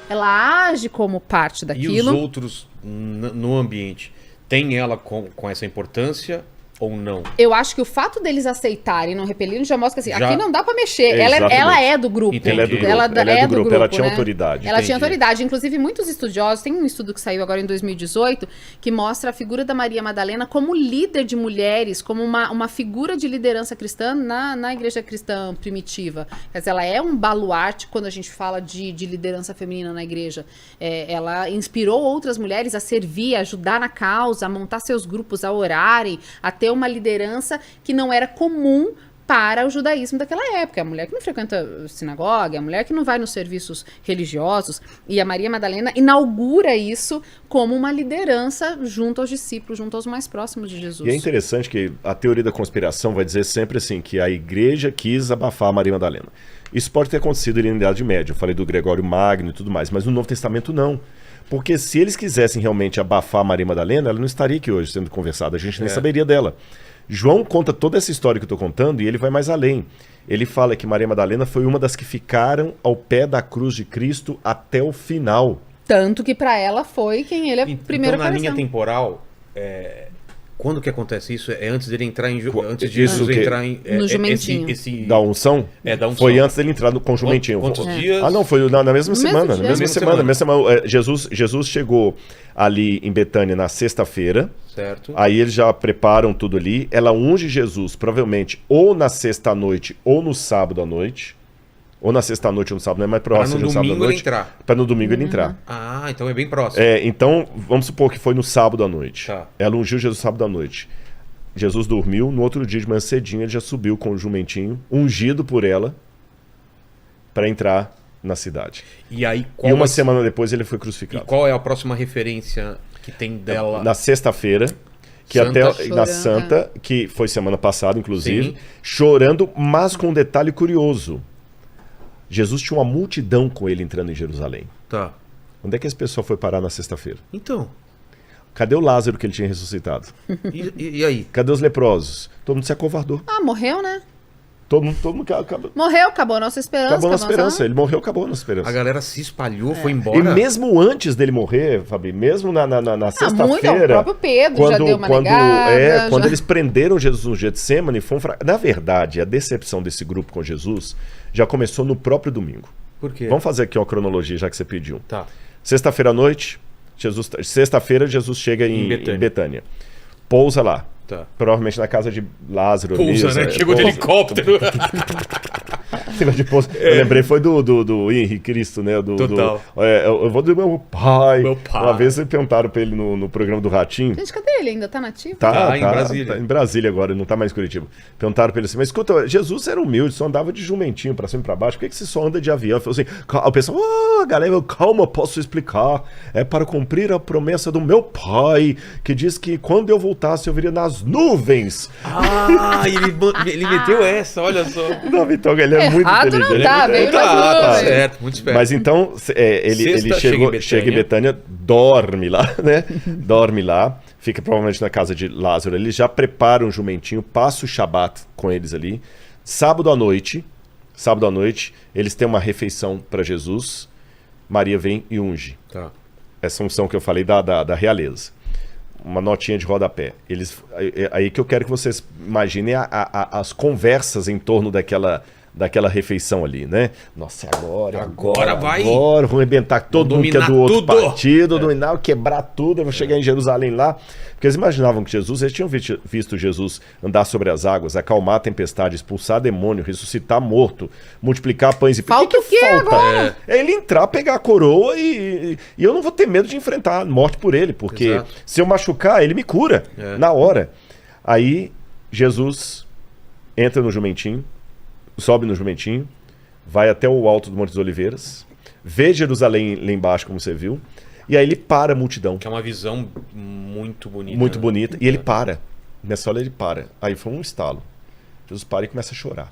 Ela age como parte E daquilo. os outros no ambiente, tem ela com essa importância ou não? Eu acho que o fato deles aceitarem e não repelirem já mostra que assim, Já- aqui não dá pra mexer. Exatamente. Ela é do grupo. Entendi. Ela é do grupo. Ela é do grupo. Ela tinha autoridade. Ela tinha Entendi. autoridade. Inclusive, muitos estudiosos, tem um estudo que saiu agora em 2018, que mostra a figura da Maria Madalena como líder de mulheres, como uma figura de liderança cristã na igreja cristã primitiva. Quer dizer, ela é um baluarte quando a gente fala de liderança feminina na igreja. Ela inspirou outras mulheres a servir, a ajudar na causa, a montar seus grupos, a orarem, a ter uma liderança que não era comum para o judaísmo daquela época. A mulher que não frequenta sinagoga, a mulher que não vai nos serviços religiosos. E a Maria Madalena inaugura isso como uma liderança junto aos discípulos, junto aos mais próximos de Jesus. E é interessante que a teoria da conspiração vai dizer sempre assim, que a igreja quis abafar a Maria Madalena. Isso pode ter acontecido ali na Idade Média, eu falei do Gregório Magno e tudo mais, mas no Novo Testamento não. Porque se eles quisessem realmente abafar a Maria Madalena, ela não estaria aqui hoje sendo conversada, a gente nem saberia dela. João conta toda essa história que eu estou contando e ele vai mais além. Ele fala que Maria Madalena foi uma das que ficaram ao pé da cruz de Cristo até o final. Tanto que para ela foi quem ele primeiro Então, na linha apareceu. temporal, quando que acontece isso? É antes dele entrar antes de Isso Jesus que- entrar em... No jumentinho. Da unção? Da unção. Foi antes dele entrar com o jumentinho. Quantos dias? Ah, não, foi na mesma No semana. mesmo Na mesma dia. semana. Na mesma semana. Jesus chegou ali em Betânia na sexta-feira. Certo. Aí eles já preparam tudo ali. Ela unge Jesus, provavelmente, ou na sexta-noite ou no sábado à noite. Ou na sexta-noite ou no sábado, não é mais provável Para no seja no sábado à domingo ele noite. entrar. Para no domingo ele entrar. Ah, então é bem próximo. Então, vamos supor que foi no sábado à noite. Tá. Ela ungiu Jesus sábado à noite. Jesus dormiu, no outro dia de manhã cedinho ele já subiu com o jumentinho, ungido por ela, para entrar na cidade. E aí, E uma semana depois ele foi crucificado. qual é a próxima referência que tem dela? Na sexta-feira, que Santa. até na Santa, que foi semana passada, inclusive, Sim. chorando, mas com um detalhe curioso. Jesus tinha uma multidão com ele entrando em Jerusalém. Tá. Onde é que esse pessoal foi parar na sexta-feira? Então, Cadê o Lázaro que ele tinha ressuscitado? e aí? Cadê os leprosos? Todo mundo se acovardou. Ah, morreu, né? Todo mundo acabou Morreu, acabou a nossa esperança. a nossa esperança. Ah, Ele morreu, acabou a nossa esperança. A galera se espalhou, foi embora? E mesmo antes dele morrer, Fabi, mesmo na muito, o sexta-feira... próprio Pedro já deu uma negada. Quando já- eles prenderam Jesus no Getsemane, foi na verdade, a decepção desse grupo com Jesus já começou no próprio domingo. Por quê? Vamos fazer aqui uma cronologia, já que você pediu. Tá. Sexta-feira à noite, sexta-feira Jesus chega em Betânia. Pousa lá. Tá. Provavelmente na casa de Lázaro. Pousa, ali, né? Chegou de pousa. helicóptero. De pousa. Eu lembrei, foi do Henrique Cristo, né? Total. Eu vou do meu pai. Meu pai. Uma vez perguntaram pra ele no programa do Ratinho. Gente, cadê ele? Ainda tá nativo? Tá em Brasília. Tá em Brasília agora, ele não tá mais em Curitiba. Perguntaram pra ele assim, mas escuta, Jesus era humilde, só andava de jumentinho pra cima e pra baixo, por que você só anda de avião? Ele falou assim, o pessoal, galera, calma, posso explicar. É para cumprir a promessa do meu pai, que diz que quando eu voltasse eu viria nas nuvens. Ah, ele meteu essa, olha só. Não, então ele é muito Errado não inteligente. tá, veio nas Tá nuvens. certo, muito esperto. Mas então, ele Sexta, chega em Betânia, dorme lá, né? Dorme lá, fica provavelmente na casa de Lázaro. Eles já preparam um jumentinho, passa o Shabat com eles ali. Sábado à noite, eles têm uma refeição para Jesus. Maria vem e unge. Tá. Essa unção que eu falei da realeza. Uma notinha de rodapé. Aí que eu quero que vocês imaginem as conversas em torno daquela refeição ali, né? Nossa, Agora vai. Agora vão arrebentar todo mundo que é do outro tudo. partido, dominar, quebrar tudo, eu vou chegar em Jerusalém lá. Porque eles imaginavam que eles tinham visto Jesus andar sobre as águas, acalmar a tempestade, expulsar demônio, ressuscitar morto, multiplicar pães e peixes. Falta o quê agora? É ele entrar, pegar a coroa e eu não vou ter medo de enfrentar a morte por ele, porque Exato. se eu machucar, ele me cura na hora. Aí Jesus entra no jumentinho, sobe no jumentinho, vai até o alto do Monte das Oliveiras, vê Jerusalém lá embaixo, como você viu, e aí ele para a multidão. Que é uma visão muito bonita. Muito né? bonita. E ele para. Nessa hora ele para. Aí foi um estalo. Jesus para e começa a chorar.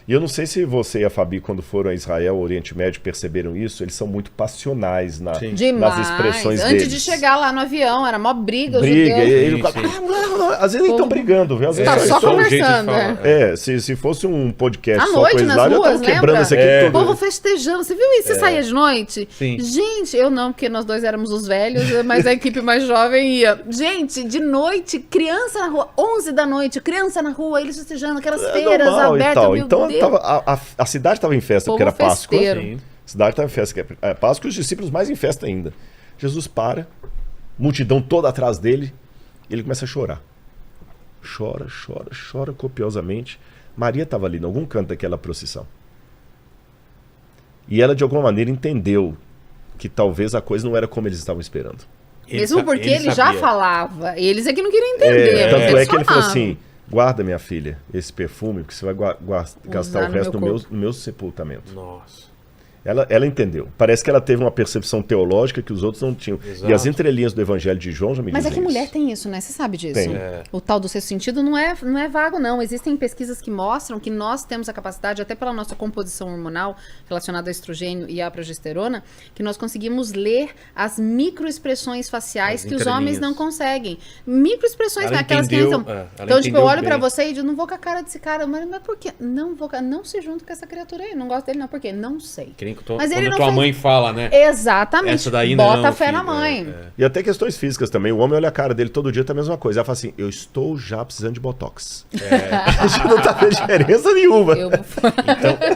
E eu não sei se você e a Fabi, quando foram a Israel, Oriente Médio, perceberam isso, eles são muito passionais nas Demais. expressões Antes deles. de chegar lá no avião, era mó briga, os Briga, judeus. ele, Sim, às vezes nem estão brigando, viu? Às vezes Tá é só um jeito de conversando, falar. se fosse um podcast À só noite, com eles nas lá, eu ruas, tava quebrando lembra? isso aqui O tudo. povo festejando. Você viu isso? Você saía de noite? Sim. Gente, eu não, porque nós dois éramos os velhos, mas a equipe mais jovem ia. Gente, de noite, criança na rua, 11 da noite, criança na rua, eles festejando aquelas feiras Normal e abertas, tal. meu Então Deus. a cidade estava em festa, Povo porque era Páscoa. festeiro. Sim. A cidade estava em festa, que é Páscoa, e os discípulos mais em festa ainda. Jesus para, multidão toda atrás dele, e ele começa a chorar. Chora copiosamente. Maria estava ali, em algum canto daquela procissão. E ela, de alguma maneira, entendeu que talvez a coisa não era como eles estavam esperando. Mesmo porque ele já sabia. falava. Eles é que não queriam entender. Tanto eles é que ele falou falavam. assim: guarda, minha filha, esse perfume, porque você vai gastar Usar o no resto meu no meu sepultamento. Nossa. Ela entendeu. Parece que ela teve uma percepção teológica que os outros não tinham. Exato. E as entrelinhas do Evangelho de João já me Mas é dizem que mulher isso. tem isso, né? Você sabe disso. Tem. O tal do sexto sentido não é vago, não. Existem pesquisas que mostram que nós temos a capacidade, até pela nossa composição hormonal relacionada ao estrogênio e à progesterona, que nós conseguimos ler as microexpressões faciais As que os homens entrelinhas. não conseguem. Microexpressões, Ela né? Aquelas que entendeu, entram. ela Então, tipo, eu entendeu olho pra bem. você e digo, não vou com a cara desse cara. Mas por quê? Não se junto com essa criatura aí. Não gosto dele, não. Por quê? Não sei. Que nem Mas ele quando não tua fez- mãe fala, né? Exatamente. Essa daí Bota não, fé na filho, mãe. E até questões físicas também. O homem olha a cara dele todo dia, tá a mesma coisa. Ela fala assim: eu estou já precisando de botox. A gente não tá vendo diferença nenhuma. Eu-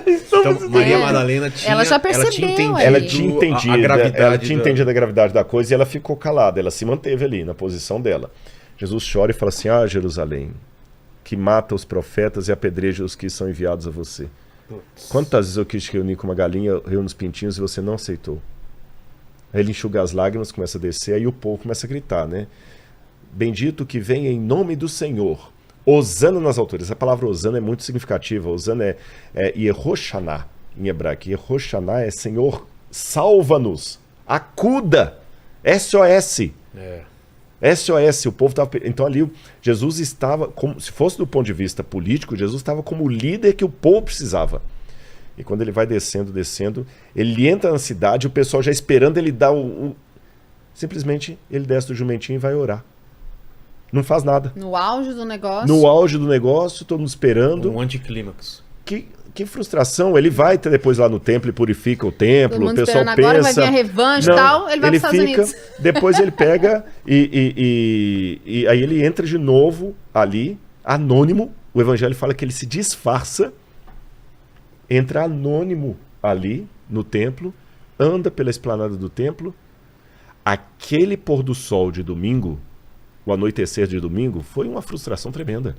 Então, Maria Madalena tinha... Ela já percebeu, Ela Aí. tinha entendido, a gravidade ela tinha da- entendido a gravidade da coisa e ela ficou calada, ela se manteve ali na posição dela. Jesus chora e fala assim: ah, Jerusalém, que mata os profetas e apedreja os que são enviados a você. Quantas vezes eu quis te reunir com uma galinha, reúno os pintinhos e você não aceitou? Aí ele enxuga as lágrimas, começa a descer, aí o povo começa a gritar, né? Bendito que vem em nome do Senhor. Hosana nas alturas. Essa palavra Hosana é muito significativa. Hosana é Yehoshana, em hebraico. Yehoshana é Senhor, salva-nos, acuda, SOS. SOS, o povo estava... Então ali Jesus estava, como se fosse do ponto de vista político, Jesus estava como o líder que o povo precisava. E quando ele vai descendo, ele entra na cidade, o pessoal já esperando ele dar simplesmente ele desce do jumentinho e vai orar. Não faz nada. No auge do negócio. No auge do negócio, todo mundo esperando. Um anticlímax. Que frustração. Ele vai depois lá no templo e purifica o templo. Todo mundo O pessoal esperando pensa... agora, vai vir a revanche e tal, ele vai para os Estados Unidos. Depois ele pega e aí ele entra de novo ali, anônimo. O evangelho fala que ele se disfarça, entra anônimo ali no templo, anda pela esplanada do templo. Aquele pôr do sol de domingo, o anoitecer de domingo, foi uma frustração tremenda.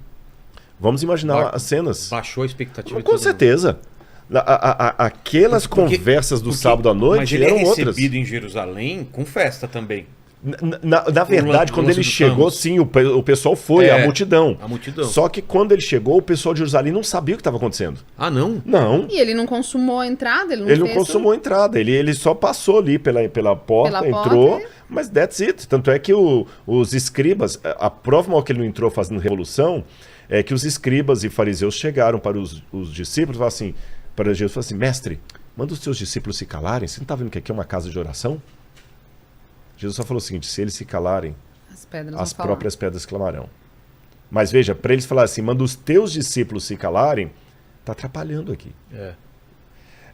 Vamos imaginar as cenas. Baixou a expectativa de Com todo mundo. certeza. Aquelas conversas do sábado à noite mas ele eram é outras. recebido em Jerusalém com festa também. Na verdade, quando ele chegou, sim, o pessoal foi, a multidão. A multidão. Só que quando ele chegou, o pessoal de Jerusalém não sabia o que estava acontecendo. Ah, não? Não. E ele não consumou a entrada, ele não Ele não fez consumou a entrada, ele só passou ali pela porta, entrou, mas that's it. Tanto é que os escribas, a prova maior que ele não entrou fazendo revolução, é que os escribas e fariseus chegaram para os discípulos e falaram assim, para Jesus, falaram assim: mestre, manda os teus discípulos se calarem, você não está vendo que aqui é uma casa de oração? Jesus só falou o seguinte: se eles se calarem, As pedras as vão falar. próprias pedras clamarão. Mas veja, para eles falar assim, manda os teus discípulos se calarem, está atrapalhando aqui.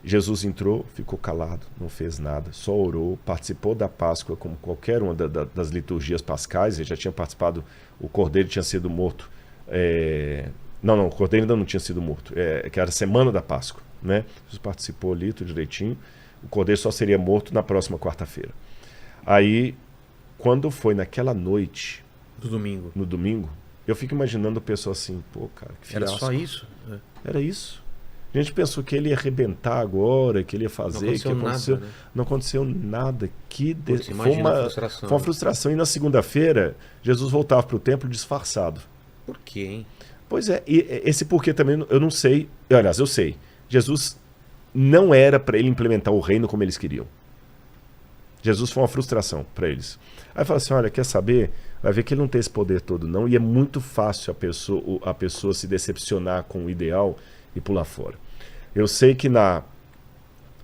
Jesus entrou, ficou calado, não fez nada, só orou, participou da Páscoa como qualquer uma das liturgias pascais. Ele já tinha participado, o cordeiro tinha sido morto. Não, o cordeiro ainda não tinha sido morto, que era a semana da Páscoa, né? Jesus participou ali, tudo direitinho. O cordeiro só seria morto na próxima quarta-feira. Aí, quando foi naquela noite, no domingo, eu fico imaginando a pessoa assim, pô, cara, que fiasco. Era só isso? Era isso. A gente pensou que ele ia arrebentar agora, que ele ia fazer, Não aconteceu nada, né? Não aconteceu nada. Putz, Foi imagina a frustração. uma frustração. E na segunda-feira, Jesus voltava para o templo disfarçado. Por quê, hein? Pois é, e esse porquê também eu não sei. Aliás, eu sei. Jesus não era para ele implementar o reino como eles queriam. Jesus foi uma frustração para eles. Aí fala assim: olha, quer saber? Vai ver que ele não tem esse poder todo, não. E é muito fácil a pessoa se decepcionar com o ideal e pular fora. Eu sei que na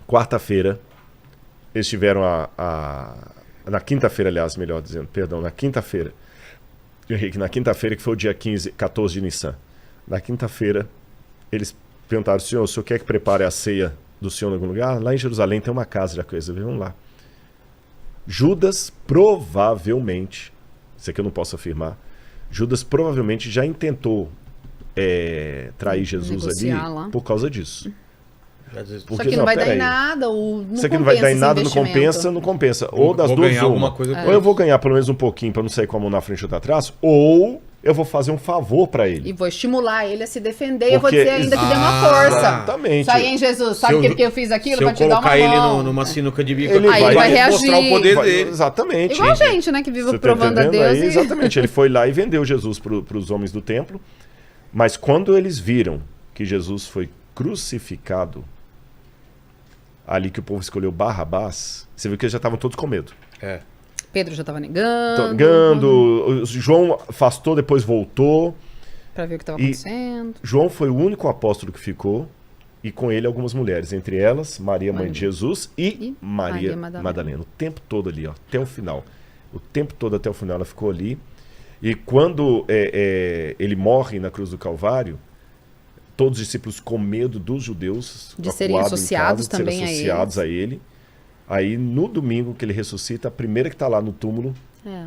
quarta-feira, eles tiveram na quinta-feira, aliás, melhor dizendo, perdão, na quinta-feira, Henrique, na quinta-feira, que foi o dia 14 de Nissan, na quinta-feira, eles perguntaram, senhor, o senhor quer que prepare a ceia do senhor em algum lugar? Lá em Jerusalém tem uma casa de coisa, vamos lá. Judas provavelmente, isso aqui eu não posso afirmar, Judas provavelmente já intentou trair Jesus ali lá. por causa disso. Só que não vai dar em nada, isso aqui não vai dar em nada, não compensa. Ou das duas, ou eu vou ganhar pelo menos um pouquinho para não sair com a mão na frente ou atrás, ou eu vou fazer um favor para ele. E vou estimular ele a se defender e eu vou dizer ainda que deu uma força. Exatamente. Isso aí, hein, Jesus? Sabe por que eu fiz aquilo? Pra te dar uma mão. Se eu colocar ele numa sinuca de bico, ele vai reagir. Mostrar o poder dele. Exatamente. Igual a gente, né, que vive você provando a Deus. Aí, exatamente. Ele foi lá e vendeu Jesus para os homens do templo. Mas quando eles viram que Jesus foi crucificado, ali que o povo escolheu Barrabás, você viu que eles já estavam todos com medo. Pedro já estava negando. João afastou, depois voltou. Para ver o que estava acontecendo. João foi o único apóstolo que ficou, e com ele algumas mulheres, entre elas Maria, mãe de Jesus, e Maria Madalena. O tempo todo ali, ó, até o final. O tempo todo até o final ela ficou ali. E quando ele morre na cruz do Calvário, todos os discípulos com medo dos judeus de serem associados também a ele. Aí no domingo que ele ressuscita, a primeira que está lá no túmulo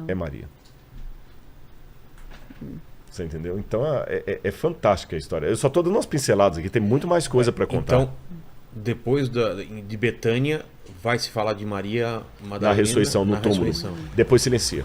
é Maria. Você entendeu? Então é fantástica a história. Eu só estou dando umas pinceladas aqui, tem muito mais coisa para contar. Então, depois de Betânia, vai se falar de Maria Madalena na ressurreição, no túmulo. Depois silencia.